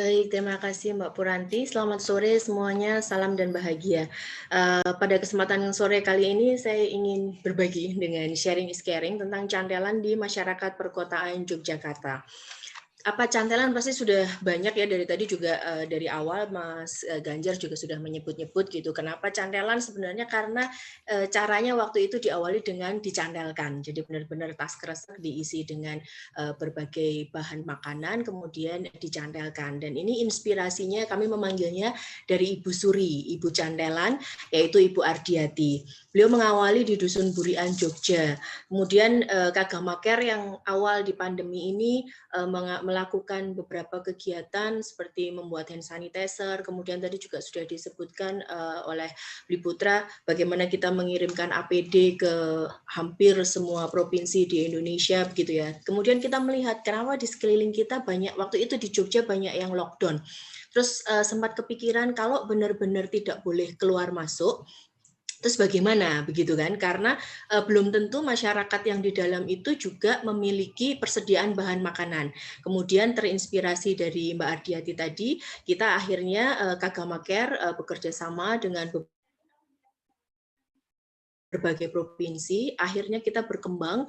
Baik, terima kasih Mbak Puranti. Selamat sore semuanya, salam dan bahagia. Pada kesempatan sore kali ini saya ingin berbagi dengan sharing is caring tentang cantelan di masyarakat perkotaan Yogyakarta. Apa cantelan pasti sudah banyak ya dari tadi juga dari awal Mas Ganjar juga sudah menyebut-nyebut gitu. Kenapa cantelan sebenarnya karena caranya waktu itu diawali dengan dicantelkan. Jadi benar-benar tas kresek diisi dengan berbagai bahan makanan kemudian dicantelkan. Dan ini inspirasinya kami memanggilnya dari Ibu Suri, Ibu Cantelan yaitu Ibu Ardiati. Beliau mengawali di Dusun Burian Jogja. Kemudian Kagamaker yang awal di pandemi ini melakukan beberapa kegiatan seperti membuat hand sanitizer, kemudian tadi juga sudah disebutkan oleh Bli Putra bagaimana kita mengirimkan APD ke hampir semua provinsi di Indonesia begitu ya. Kemudian kita melihat kenapa di sekeliling kita banyak, waktu itu di Jogja banyak yang lockdown. Terus sempat kepikiran kalau benar-benar tidak boleh keluar masuk, terus bagaimana begitu kan? Karena belum tentu masyarakat yang di dalam itu juga memiliki persediaan bahan makanan. Kemudian terinspirasi dari Mbak Ardiati tadi, kita akhirnya Kagamaker bekerja sama dengan berbagai provinsi. Akhirnya kita berkembang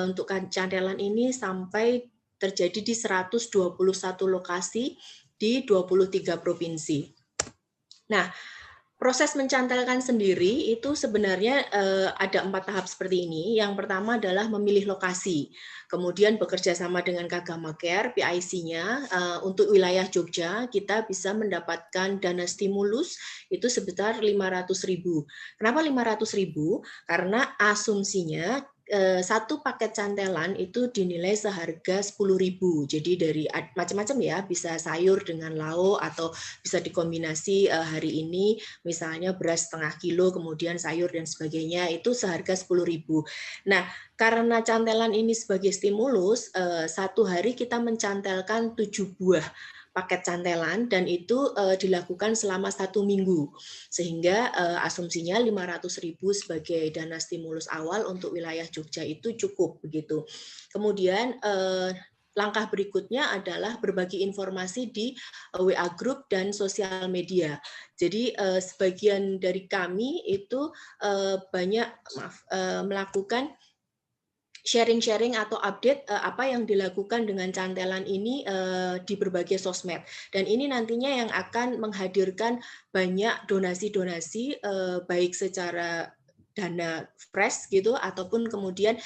untuk cantelan ini sampai terjadi di 121 lokasi di 23 provinsi. Nah, proses mencantelkan sendiri itu sebenarnya ada 4 tahap seperti ini. Yang pertama adalah memilih lokasi, kemudian bekerja sama dengan Kagamaker, PIC-nya untuk wilayah Jogja kita bisa mendapatkan dana stimulus itu sebesar 500.000. Kenapa 500.000? Karena asumsinya satu paket cantelan itu dinilai seharga 10.000. Jadi dari macam-macam ya, bisa sayur dengan lauk atau bisa dikombinasi hari ini misalnya beras setengah kilo, kemudian sayur dan sebagainya, itu seharga 10.000. Nah, karena cantelan ini sebagai stimulus, satu hari kita mencantelkan 7 buah paket cantelan dan itu dilakukan selama 1 minggu. Sehingga asumsinya 500.000 sebagai dana stimulus awal untuk wilayah Jogja itu cukup begitu. Kemudian langkah berikutnya adalah berbagi informasi di WA Group dan sosial media. Jadi sebagian dari kami itu banyak melakukan sharing-sharing atau update apa yang dilakukan dengan cantelan ini di berbagai sosmed. Dan ini nantinya yang akan menghadirkan banyak donasi-donasi baik secara dana fresh gitu ataupun kemudian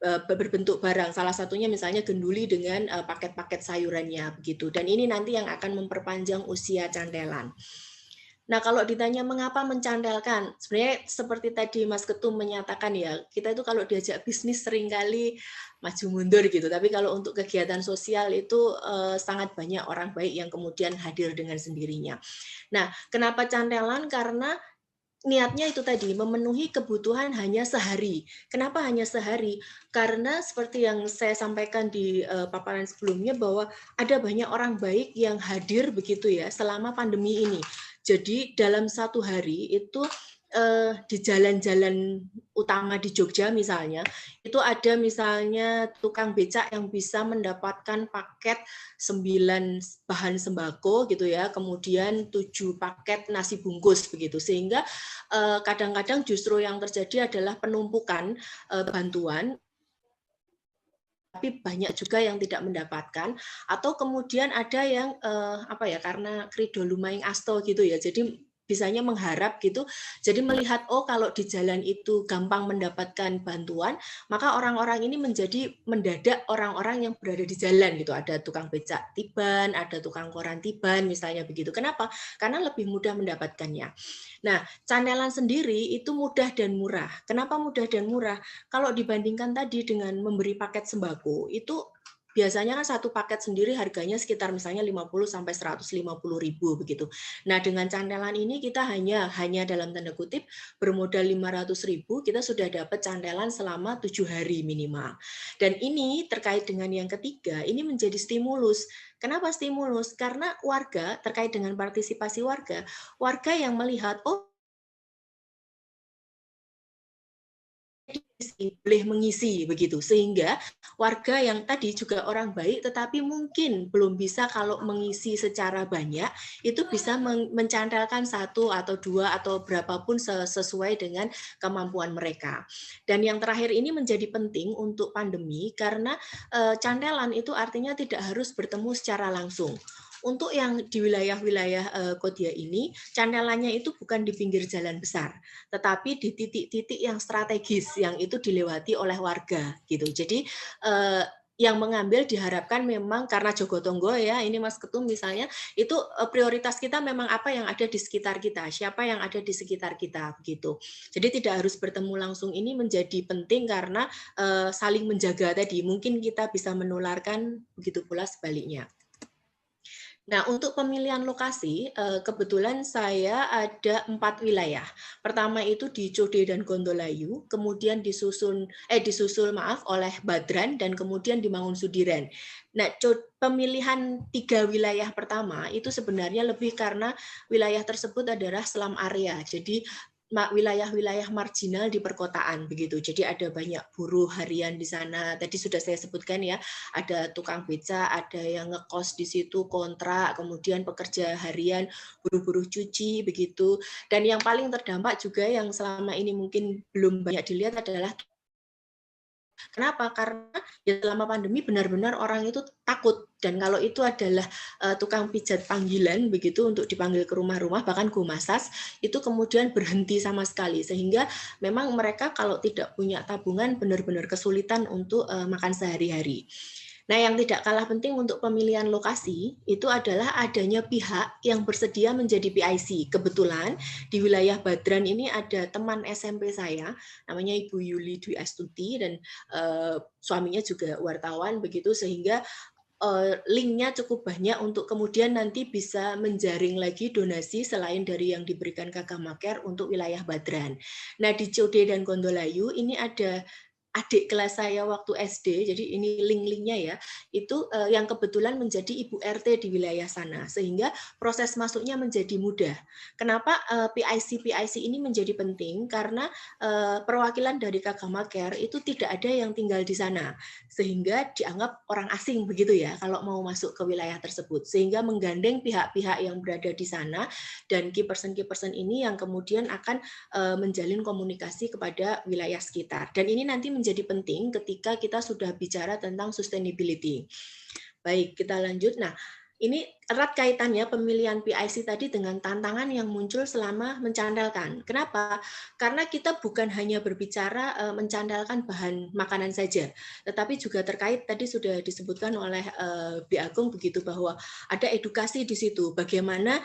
berbentuk barang. Salah satunya misalnya genduli dengan paket-paket sayurannya begitu. Dan ini nanti yang akan memperpanjang usia cantelan. Nah, kalau ditanya mengapa mencantelkan, sebenarnya seperti tadi Mas Ketum menyatakan ya, kita itu kalau diajak bisnis seringkali maju mundur gitu. Tapi kalau untuk kegiatan sosial itu sangat banyak orang baik yang kemudian hadir dengan sendirinya. Nah, kenapa cantelan? Karena niatnya itu tadi, memenuhi kebutuhan hanya sehari. Kenapa hanya sehari? Karena seperti yang saya sampaikan di paparan sebelumnya bahwa ada banyak orang baik yang hadir begitu ya selama pandemi ini. Jadi dalam satu hari itu di jalan-jalan utama di Jogja misalnya, itu ada misalnya tukang becak yang bisa mendapatkan paket 9 bahan sembako gitu ya, kemudian 7 paket nasi bungkus begitu. Sehingga kadang-kadang justru yang terjadi adalah penumpukan bantuan, tapi banyak juga yang tidak mendapatkan, atau kemudian ada yang apa ya, karena krido lumaing asto gitu ya, jadi bisanya mengharap gitu, jadi melihat oh kalau di jalan itu gampang mendapatkan bantuan, maka orang-orang ini menjadi mendadak orang-orang yang berada di jalan gitu, ada tukang becak tiban, ada tukang koran tiban misalnya begitu. Kenapa? Karena lebih mudah mendapatkannya. Nah, cantelan sendiri itu mudah dan murah. Kenapa mudah dan murah? Kalau dibandingkan tadi dengan memberi paket sembako, itu biasanya kan satu paket sendiri harganya sekitar misalnya 50 sampai 150.000 begitu. Nah, dengan cantelan ini kita hanya dalam tanda kutip bermodal 500.000 kita sudah dapat cantelan selama 7 hari minimal. Dan ini terkait dengan yang ketiga, ini menjadi stimulus. Kenapa stimulus? Karena warga terkait dengan partisipasi warga, warga yang melihat oh masih boleh mengisi begitu, sehingga warga yang tadi juga orang baik tetapi mungkin belum bisa kalau mengisi secara banyak, itu bisa mencantelkan 1 atau 2 atau berapapun sesuai dengan kemampuan mereka. Dan yang terakhir ini menjadi penting untuk pandemi karena cantelan itu artinya tidak harus bertemu secara langsung. Untuk yang di wilayah-wilayah Kodia ini, cantelannya itu bukan di pinggir jalan besar, tetapi di titik-titik yang strategis yang itu dilewati oleh warga gitu. Jadi yang mengambil diharapkan memang karena Jogotongo ya, ini Mas Ketum misalnya, itu prioritas kita memang apa yang ada di sekitar kita, siapa yang ada di sekitar kita begitu. Jadi tidak harus bertemu langsung, ini menjadi penting karena saling menjaga tadi. Mungkin kita bisa menularkan, begitu pula sebaliknya. Nah, untuk pemilihan lokasi, kebetulan saya ada 4 wilayah. Pertama itu di Code dan Gondolayu, kemudian disusul oleh Badran, dan kemudian di Mangun Sudiran. Nah, pemilihan 3 wilayah pertama itu sebenarnya lebih karena wilayah tersebut adalah slum area. Jadi wilayah-wilayah marginal di perkotaan begitu. Jadi ada banyak buruh harian di sana. Tadi sudah saya sebutkan ya, ada tukang beca, ada yang ngekos di situ kontrak, kemudian pekerja harian, buruh-buruh cuci begitu. Dan yang paling terdampak juga yang selama ini mungkin belum banyak dilihat adalah kenapa? Karena ya selama pandemi benar-benar orang itu takut, dan kalau itu adalah tukang pijat panggilan begitu untuk dipanggil ke rumah-rumah, bahkan gumasas, itu kemudian berhenti sama sekali, sehingga memang mereka kalau tidak punya tabungan benar-benar kesulitan untuk makan sehari-hari. Nah, yang tidak kalah penting untuk pemilihan lokasi itu adalah adanya pihak yang bersedia menjadi PIC. Kebetulan di wilayah Badran ini ada teman SMP saya, namanya Ibu Yuli Dwi Astuti, dan suaminya juga wartawan begitu, sehingga linknya cukup banyak untuk kemudian nanti bisa menjaring lagi donasi selain dari yang diberikan Kagamaker untuk wilayah Badran. Nah, di Code dan Gondolayu ini ada adik kelas saya waktu SD, jadi ini link-linknya ya, itu yang kebetulan menjadi ibu RT di wilayah sana, sehingga proses masuknya menjadi mudah. Kenapa PIC ini menjadi penting? Karena perwakilan dari Kagamaker itu tidak ada yang tinggal di sana, sehingga dianggap orang asing begitu ya kalau mau masuk ke wilayah tersebut, sehingga menggandeng pihak-pihak yang berada di sana, dan key person ini yang kemudian akan menjalin komunikasi kepada wilayah sekitar. Dan ini nanti menjadi penting ketika kita sudah bicara tentang sustainability. Baik, kita lanjut. Nah, ini erat kaitannya pemilihan PIC tadi dengan tantangan yang muncul selama mencandalkan. Kenapa? Karena kita bukan hanya berbicara mencandalkan bahan makanan saja, tetapi juga terkait tadi sudah disebutkan oleh Bi Agung begitu, bahwa ada edukasi di situ, bagaimana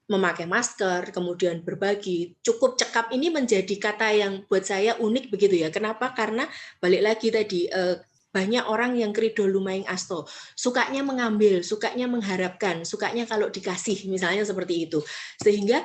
memakai masker, kemudian berbagi, cukup cekap, ini menjadi kata yang buat saya unik begitu ya. Kenapa? Karena balik lagi tadi banyak orang yang krido lumaing asto, sukanya mengambil, sukanya mengharapkan, sukanya kalau dikasih, misalnya seperti itu. Sehingga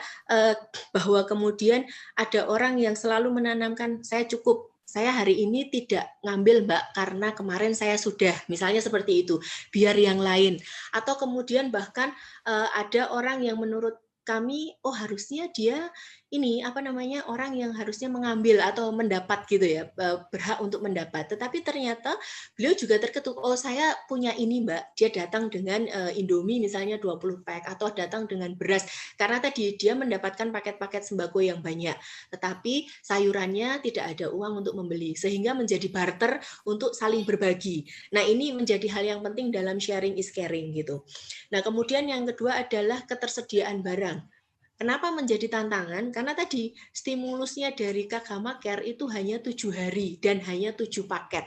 bahwa kemudian ada orang yang selalu menanamkan saya cukup, saya hari ini tidak ngambil Mbak karena kemarin saya sudah, misalnya seperti itu, biar yang lain. Atau kemudian bahkan ada orang yang menurut kami, oh harusnya dia ini orang yang harusnya mengambil atau mendapat gitu ya, berhak untuk mendapat. Tetapi ternyata beliau juga terketuk, oh saya punya ini Mbak, dia datang dengan Indomie misalnya 20 pack, atau datang dengan beras, karena tadi dia mendapatkan paket-paket sembako yang banyak, tetapi sayurannya tidak ada uang untuk membeli, sehingga menjadi barter untuk saling berbagi. Nah, ini menjadi hal yang penting dalam sharing is caring gitu. Nah, kemudian yang kedua adalah ketersediaan barang. Kenapa menjadi tantangan? Karena tadi stimulusnya dari Kagamaker itu hanya 7 hari dan hanya 7 paket.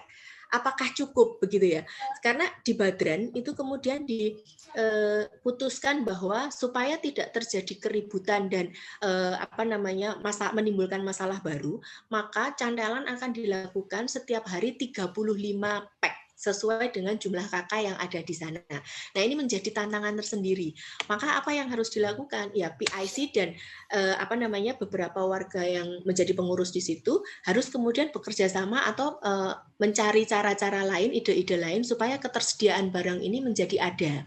Apakah cukup begitu ya? Karena di Badran itu kemudian diputuskan bahwa supaya tidak terjadi keributan dan menimbulkan masalah baru, maka cantelan akan dilakukan setiap hari 35 pack sesuai dengan jumlah kakak yang ada di sana. Nah, ini menjadi tantangan tersendiri. Maka apa yang harus dilakukan? Ya, PIC dan beberapa warga yang menjadi pengurus di situ harus kemudian bekerja sama atau mencari cara-cara lain, ide-ide lain supaya ketersediaan barang ini menjadi ada.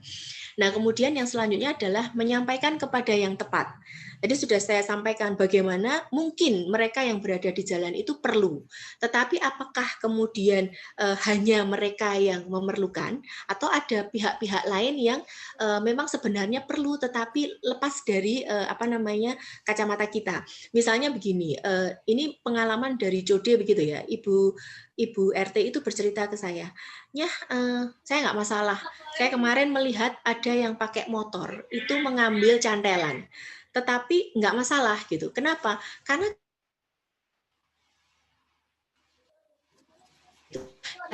Nah, kemudian yang selanjutnya adalah menyampaikan kepada yang tepat. Tadi sudah saya sampaikan bagaimana mungkin mereka yang berada di jalan itu perlu, tetapi apakah kemudian hanya mereka yang memerlukan atau ada pihak-pihak lain yang memang sebenarnya perlu tetapi lepas dari kacamata kita. Misalnya begini, ini pengalaman dari Jode begitu ya, Ibu RT itu bercerita ke saya, saya nggak masalah. Saya kemarin melihat ada yang pakai motor itu mengambil cantelan, tetapi nggak masalah gitu. Kenapa? Karena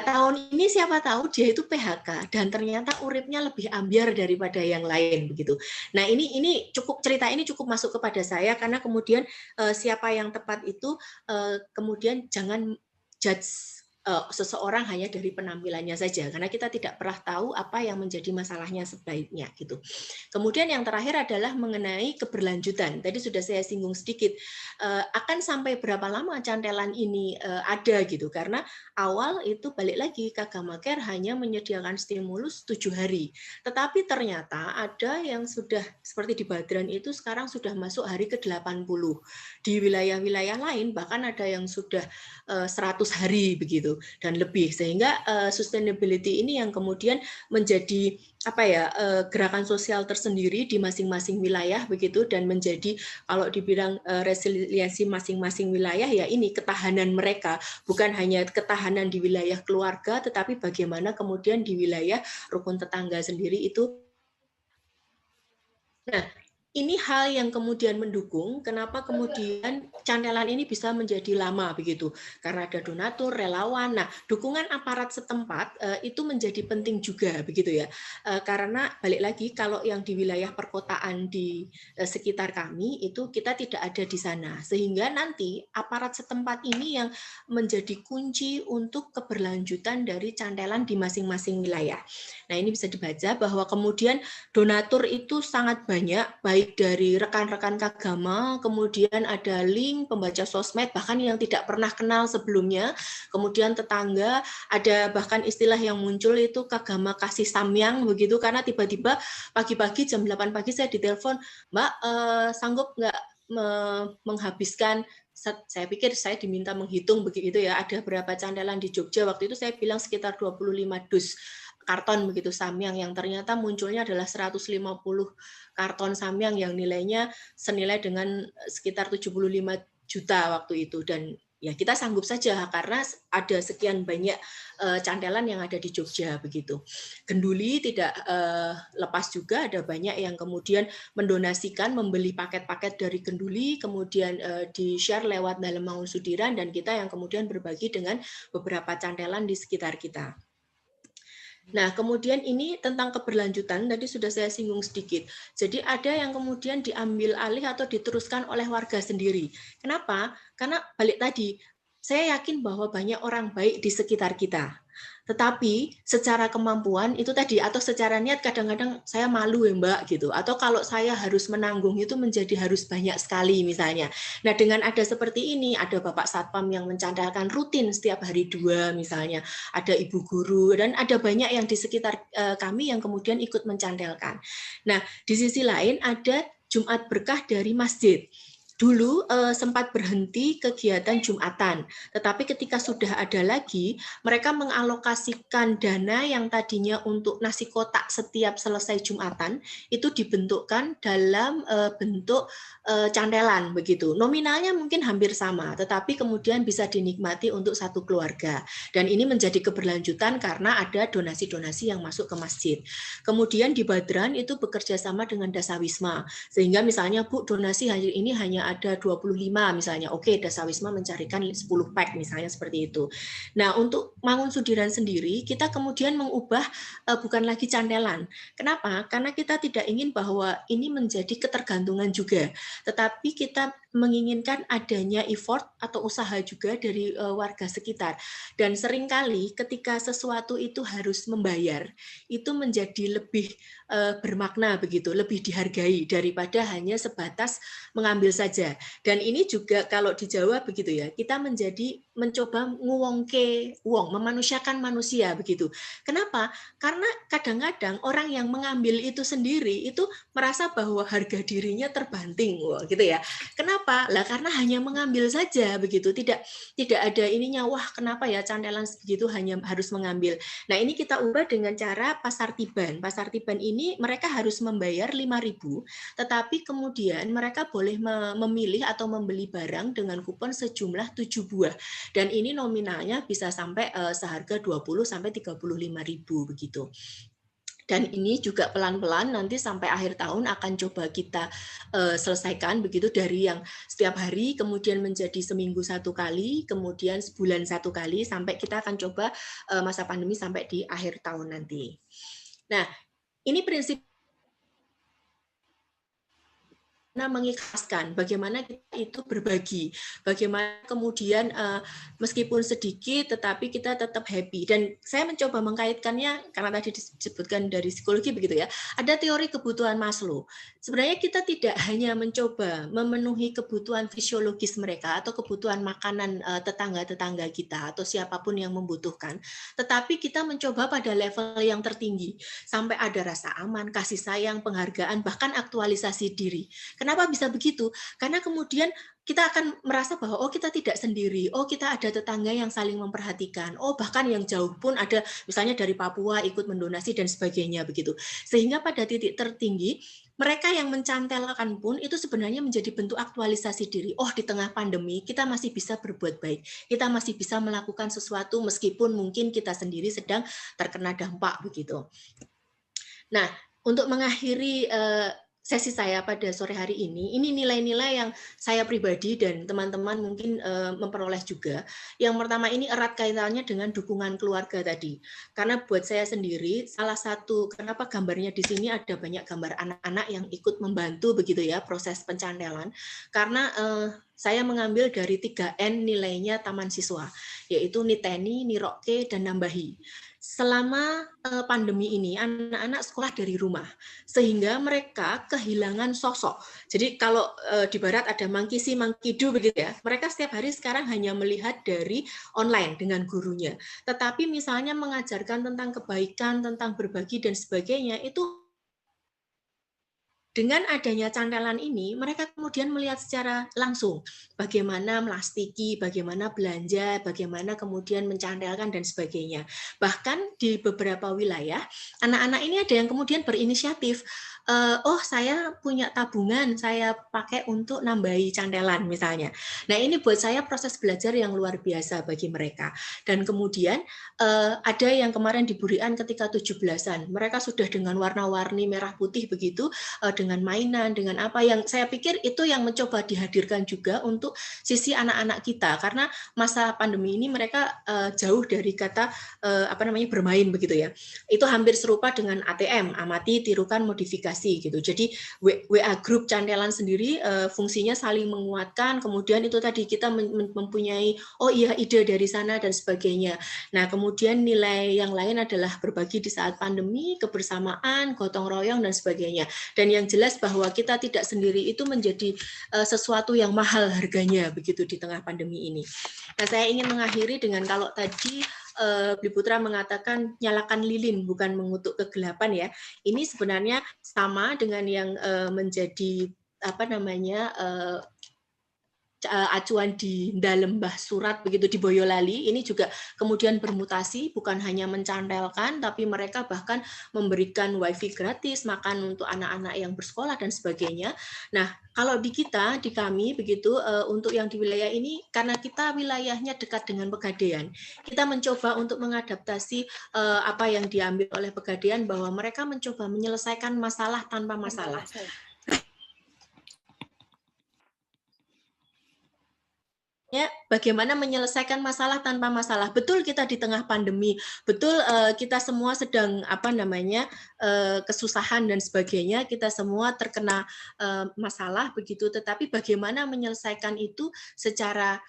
tahun ini siapa tahu dia itu PHK dan ternyata uripnya lebih ambiar daripada yang lain begitu. Nah ini cerita ini cukup masuk kepada saya karena kemudian siapa yang tepat itu kemudian jangan judge seseorang hanya dari penampilannya saja karena kita tidak pernah tahu apa yang menjadi masalahnya sebaiknya gitu. Kemudian yang terakhir adalah mengenai keberlanjutan. Tadi sudah saya singgung sedikit. Akan sampai berapa lama cantelan ini ada gitu karena awal itu balik lagi Kagama Care hanya menyediakan stimulus 7 hari. Tetapi ternyata ada yang sudah seperti di Badran itu sekarang sudah masuk hari ke-80. Di wilayah-wilayah lain bahkan ada yang sudah 100 hari begitu dan lebih sehingga sustainability ini yang kemudian menjadi gerakan sosial tersendiri di masing-masing wilayah begitu dan menjadi kalau dibilang resiliensi masing-masing wilayah ya ini ketahanan mereka bukan hanya ketahanan di wilayah keluarga tetapi bagaimana kemudian di wilayah rukun tetangga sendiri itu. Nah, ini hal yang kemudian mendukung kenapa kemudian cantelan ini bisa menjadi lama begitu karena ada donatur, relawan. Nah, dukungan aparat setempat itu menjadi penting juga begitu ya. Karena balik lagi kalau yang di wilayah perkotaan di sekitar kami itu kita tidak ada di sana. Sehingga nanti aparat setempat ini yang menjadi kunci untuk keberlanjutan dari cantelan di masing-masing wilayah. Nah, ini bisa dibaca bahwa kemudian donatur itu sangat banyak, baik dari rekan-rekan Kagama, kemudian ada link pembaca sosmed, bahkan yang tidak pernah kenal sebelumnya, kemudian tetangga, ada bahkan istilah yang muncul itu Kagama kasih samyang, begitu, karena tiba-tiba pagi-pagi jam 8 pagi saya ditelepon, Mbak, sanggup nggak menghabiskan, saya pikir saya diminta menghitung begitu ya, ada berapa cantelan di Jogja, waktu itu saya bilang sekitar 25 dus karton begitu samyang yang ternyata munculnya adalah 150 karton samyang yang nilainya senilai dengan sekitar 75 juta waktu itu dan ya kita sanggup saja karena ada sekian banyak cantelan yang ada di Jogja begitu. Genduli tidak lepas juga ada banyak yang kemudian mendonasikan membeli paket-paket dari Genduli kemudian di-share lewat dalam Mangun Sudiran dan kita yang kemudian berbagi dengan beberapa cantelan di sekitar kita. Nah, kemudian ini tentang keberlanjutan, tadi sudah saya singgung sedikit. Jadi ada yang kemudian diambil alih atau diteruskan oleh warga sendiri. Kenapa? Karena balik tadi, saya yakin bahwa banyak orang baik di sekitar kita. Tetapi secara kemampuan itu tadi atau secara niat kadang-kadang saya malu ya Mbak gitu. Atau kalau saya harus menanggung itu menjadi harus banyak sekali misalnya. Nah dengan ada seperti ini, ada Bapak Satpam yang mencandalkan rutin setiap hari 2 misalnya. Ada Ibu Guru dan ada banyak yang di sekitar kami yang kemudian ikut mencandelkan. Nah di sisi lain ada Jumat Berkah dari masjid. Dulu sempat berhenti kegiatan Jumatan, tetapi ketika sudah ada lagi, mereka mengalokasikan dana yang tadinya untuk nasi kotak setiap selesai Jumatan, itu dibentukkan dalam bentuk cantelan begitu. Nominalnya mungkin hampir sama, tetapi kemudian bisa dinikmati untuk satu keluarga. Dan ini menjadi keberlanjutan karena ada donasi-donasi yang masuk ke masjid. Kemudian di Badran itu bekerja sama dengan Dasawisma, sehingga misalnya Bu donasi hari ini hanya ada 25 misalnya, oke Dasawisma mencarikan 10 pack misalnya seperti itu. Nah untuk Mangun Sudiran sendiri kita kemudian mengubah bukan lagi cantelan. Kenapa? Karena kita tidak ingin bahwa ini menjadi ketergantungan juga, tetapi kita menginginkan adanya effort atau usaha juga dari warga sekitar. Dan seringkali ketika sesuatu itu harus membayar, itu menjadi lebih bermakna begitu, lebih dihargai daripada hanya sebatas mengambil saja. Dan ini juga kalau di Jawa begitu ya, kita menjadi mencoba nguwongke wong, memanusiakan manusia begitu. Kenapa? Karena kadang-kadang orang yang mengambil itu sendiri itu merasa bahwa harga dirinya terbanting, wah, gitu ya. Kenapa? Lah karena hanya mengambil saja begitu, tidak ada ininya, wah kenapa ya cantelan segitu hanya harus mengambil. Nah, ini kita ubah dengan cara pasar tiban. Pasar tiban ini mereka harus membayar 5.000, tetapi kemudian mereka boleh memilih atau membeli barang dengan kupon sejumlah 7 buah. Dan ini nominalnya bisa sampai seharga 20 sampai 35.000 begitu. Dan ini juga pelan-pelan nanti sampai akhir tahun akan coba kita selesaikan begitu, dari yang setiap hari kemudian menjadi seminggu 1 kali, kemudian sebulan 1 kali, sampai kita akan coba masa pandemi sampai di akhir tahun nanti. Nah, ini prinsip mengikhlaskan, bagaimana kita itu berbagi, bagaimana kemudian meskipun sedikit tetapi kita tetap happy. Dan saya mencoba mengkaitkannya karena tadi disebutkan dari psikologi begitu ya, ada teori kebutuhan Maslow. Sebenarnya kita tidak hanya mencoba memenuhi kebutuhan fisiologis mereka atau kebutuhan makanan tetangga-tetangga kita atau siapapun yang membutuhkan, tetapi kita mencoba pada level yang tertinggi sampai ada rasa aman, kasih sayang, penghargaan, bahkan aktualisasi diri. Kenapa bisa begitu? Karena kemudian kita akan merasa bahwa oh kita tidak sendiri, oh kita ada tetangga yang saling memperhatikan, oh bahkan yang jauh pun ada, misalnya dari Papua ikut mendonasi dan sebagainya begitu. Sehingga pada titik tertinggi mereka yang mencantelkan pun itu sebenarnya menjadi bentuk aktualisasi diri. Oh, di tengah pandemi kita masih bisa berbuat baik, kita masih bisa melakukan sesuatu meskipun mungkin kita sendiri sedang terkena dampak begitu. Nah, untuk mengakhiri sesi saya pada sore hari ini nilai-nilai yang saya pribadi dan teman-teman mungkin memperoleh juga. Yang pertama, ini erat kaitannya dengan dukungan keluarga tadi. Karena buat saya sendiri, salah satu kenapa gambarnya di sini ada banyak gambar anak-anak yang ikut membantu begitu ya proses pencantelan. Karena saya mengambil dari 3N nilainya Taman Siswa, yaitu niteni, niroke, dan nambahi. Selama pandemi ini anak-anak sekolah dari rumah, sehingga mereka kehilangan sosok. Jadi kalau di barat ada monkey see, monkey do begitu ya, mereka setiap hari sekarang hanya melihat dari online dengan gurunya. Tetapi misalnya mengajarkan tentang kebaikan, tentang berbagi dan sebagainya, itu dengan adanya cantelan ini, mereka kemudian melihat secara langsung bagaimana melastiki, bagaimana belanja, bagaimana kemudian mencantelkan dan sebagainya. Bahkan di beberapa wilayah, anak-anak ini ada yang kemudian berinisiatif, oh saya punya tabungan, saya pakai untuk nambahi cantelan misalnya. Nah, ini buat saya proses belajar yang luar biasa bagi mereka. Dan kemudian ada yang kemarin di Burian ketika 17-an, mereka sudah dengan warna-warni merah putih begitu, dengan mainan, dengan apa yang saya pikir itu yang mencoba dihadirkan juga untuk sisi anak-anak kita, karena masa pandemi ini mereka jauh dari kata bermain begitu ya. Itu hampir serupa dengan ATM, amati, tirukan, modifikasi gitu. Jadi WA grup cantelan sendiri fungsinya saling menguatkan, kemudian itu tadi kita mempunyai oh iya ide dari sana dan sebagainya. Nah, kemudian nilai yang lain adalah berbagi di saat pandemi, kebersamaan, gotong royong dan sebagainya. Dan yang jelas bahwa kita tidak sendiri itu menjadi sesuatu yang mahal harganya begitu di tengah pandemi ini. Nah, saya ingin mengakhiri dengan kalau tadi Bli Putra mengatakan nyalakan lilin bukan mengutuk kegelapan ya. Ini sebenarnya sama dengan yang menjadi acuan di Lembah Surat begitu di Boyolali. Ini juga kemudian bermutasi, bukan hanya mencantelkan, tapi mereka bahkan memberikan wifi gratis, makan untuk anak-anak yang bersekolah dan sebagainya. Nah, kalau di kita, di kami begitu, untuk yang di wilayah ini, karena kita wilayahnya dekat dengan Pegadaian, kita mencoba untuk mengadaptasi apa yang diambil oleh Pegadaian, bahwa mereka mencoba menyelesaikan masalah tanpa masalah. Bagaimana menyelesaikan masalah tanpa masalah. Betul kita di tengah pandemi, betul kita semua sedang kesusahan dan sebagainya, kita semua terkena masalah begitu, tetapi bagaimana menyelesaikan itu secara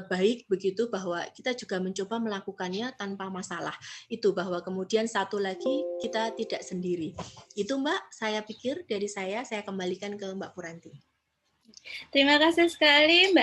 baik begitu, bahwa kita juga mencoba melakukannya tanpa masalah. Itu bahwa kemudian satu lagi kita tidak sendiri. Itu Mbak, saya pikir dari saya kembalikan ke Mbak Puranti. Terima kasih sekali Mbak